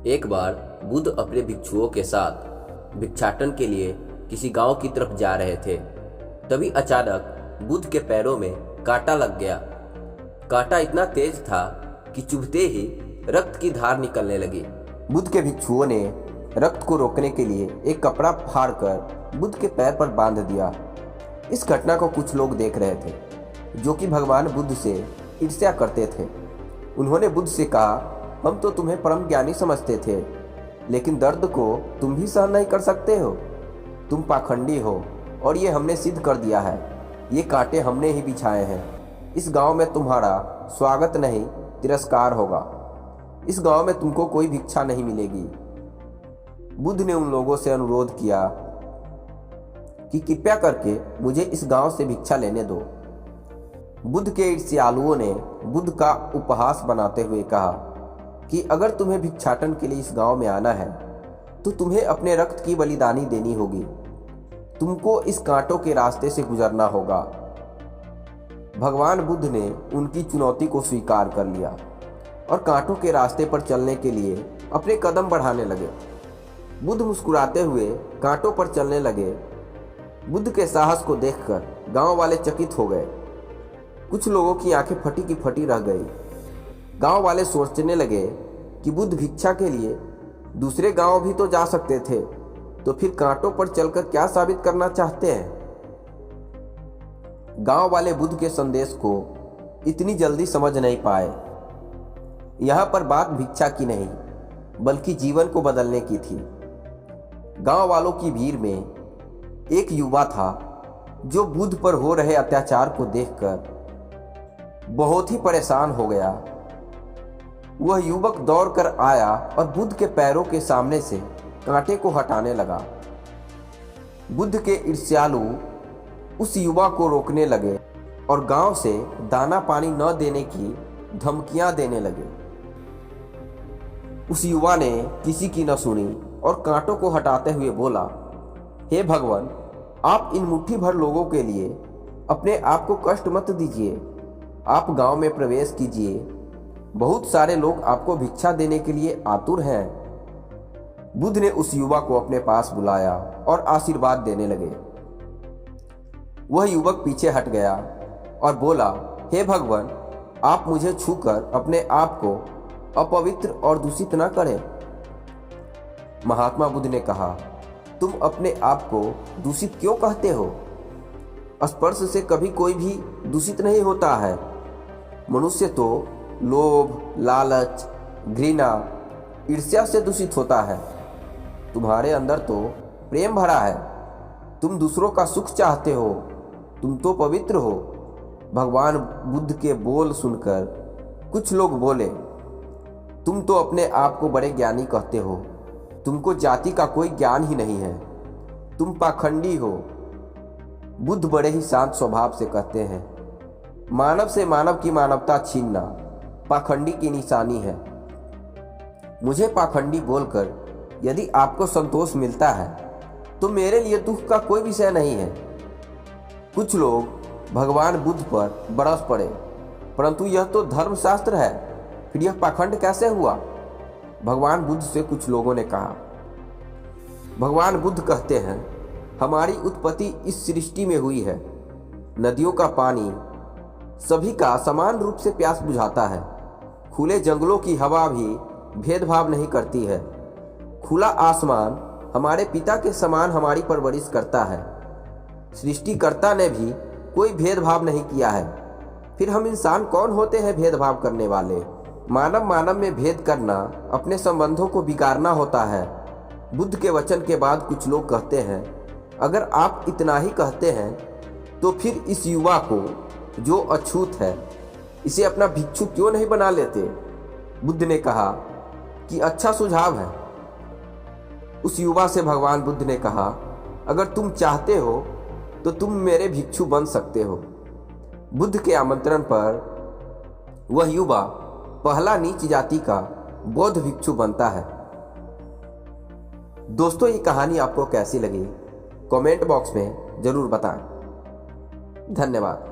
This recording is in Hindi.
एक बार बुद्ध अपने भिक्षुओं के साथ भिक्षाटन के लिए किसी गांव की तरफ जा रहे थे। तभी अचानक बुद्ध के पैरों में कांटा लग गया। कांटा इतना तेज था कि चुभते ही रक्त की धार निकलने लगी। बुद्ध के भिक्षुओं ने रक्त को रोकने के लिए एक कपड़ा फाड़कर बुद्ध के पैर पर बांध दिया। इस घटना को कुछ लोग देख रहे थे, जो कि भगवान बुद्ध से ईर्ष्या करते थे। उन्होंने बुद्ध से कहा, हम तो तुम्हें परम ज्ञानी समझते थे, लेकिन दर्द को तुम भी सहन नहीं कर सकते हो। तुम पाखंडी हो और ये हमने सिद्ध कर दिया है। ये कांटे हमने ही बिछाए हैं। इस गांव में तुम्हारा स्वागत नहीं, तिरस्कार होगा। इस गांव में तुमको कोई भिक्षा नहीं मिलेगी। बुद्ध ने उन लोगों से अनुरोध किया कि कृपया करके मुझे इस गांव से भिक्षा लेने दो। बुद्ध के ईर्ष्यालुओं ने बुद्ध का उपहास बनाते हुए कहा कि अगर तुम्हें भिक्षाटन के लिए इस गांव में आना है तो तुम्हें अपने रक्त की बलिदानी देनी होगी। तुमको इस कांटों के रास्ते से गुजरना होगा। भगवान बुद्ध ने उनकी चुनौती को स्वीकार कर लिया और कांटों के रास्ते पर चलने के लिए अपने कदम बढ़ाने लगे। बुद्ध मुस्कुराते हुए कांटों पर चलने लगे। बुद्ध के साहस को देखकर गांव वाले चकित हो गए। कुछ लोगों की आंखें फटी की फटी रह गई। गांव वाले सोचने लगे कि बुद्ध भिक्षा के लिए दूसरे गांव भी तो जा सकते थे, तो फिर कांटों पर चलकर क्या साबित करना चाहते हैं। गांव वाले बुद्ध के संदेश को इतनी जल्दी समझ नहीं पाए। यहां पर बात भिक्षा की नहीं, बल्कि जीवन को बदलने की थी। गांव वालों की भीड़ में एक युवा था जो बुद्ध पर हो रहे अत्याचार को देखकर बहुत ही परेशान हो गया। वह युवक दौड़कर आया और बुद्ध के पैरों के सामने से कांटे को हटाने लगा। बुद्ध के ईर्ष्यालु उस युवा को रोकने लगे और गांव से दाना पानी न देने की धमकियां देने लगे। उस युवा ने किसी की न सुनी और कांटों को हटाते हुए बोला, हे भगवान, आप इन मुट्ठी भर लोगों के लिए अपने आप को कष्ट मत दीजिए। आप गांव में प्रवेश कीजिए। बहुत सारे लोग आपको भिक्षा देने के लिए आतुर हैं। बुद्ध ने उस युवक को अपने पास बुलाया और आशीर्वाद देने लगे। वह युवक पीछे हट गया और बोला, हे भगवान, आप मुझे छूकर अपने आप को अपवित्र और दूषित न करें। महात्मा बुद्ध ने कहा, तुम अपने आप को दूषित क्यों कहते हो? स्पर्श से कभी कोई भी दूषित नहीं होता है। मनुष्य तो लोभ, लालच, घृणा, ईर्ष्या से दूषित होता है। तुम्हारे अंदर तो प्रेम भरा है। तुम दूसरों का सुख चाहते हो। तुम तो पवित्र हो। भगवान बुद्ध के बोल सुनकर कुछ लोग बोले, तुम तो अपने आप को बड़े ज्ञानी कहते हो। तुमको जाति का कोई ज्ञान ही नहीं है। तुम पाखंडी हो। बुद्ध बड़े ही शांत स्वभाव से कहते हैं, मानव से मानव की मानवता छीनना पाखंडी की निशानी है। मुझे पाखंडी बोलकर यदि आपको संतोष मिलता है तो मेरे लिए दुख का कोई विषय नहीं है। कुछ लोग भगवान बुद्ध पर बरस पड़े, परंतु यह तो धर्मशास्त्र है, फिर यह पाखंड कैसे हुआ? भगवान बुद्ध से कुछ लोगों ने कहा। भगवान बुद्ध कहते हैं, हमारी उत्पत्ति इस सृष्टि में हुई है। नदियों का पानी सभी का समान रूप से प्यास बुझाता है। खुले जंगलों की हवा भी भेदभाव नहीं करती है। खुला आसमान हमारे पिता के समान हमारी परवरिश करता है। सृष्टिकर्ता ने भी कोई भेदभाव नहीं किया है। फिर हम इंसान कौन होते हैं भेदभाव करने वाले? मानव मानव में भेद करना अपने संबंधों को बिगाड़ना होता है। बुद्ध के वचन के बाद कुछ लोग कहते हैं, अगर आप इतना ही कहते हैं तो फिर इस युवा को जो अछूत है, इसे अपना भिक्षु क्यों नहीं बना लेते? बुद्ध ने कहा कि अच्छा सुझाव है। उस युवा से भगवान बुद्ध ने कहा, अगर तुम चाहते हो तो तुम मेरे भिक्षु बन सकते हो। बुद्ध के आमंत्रण पर वह युवा पहला नीच जाति का बौद्ध भिक्षु बनता है। दोस्तों, ये कहानी आपको कैसी लगी? कमेंट बॉक्स में जरूर बताएं। धन्यवाद।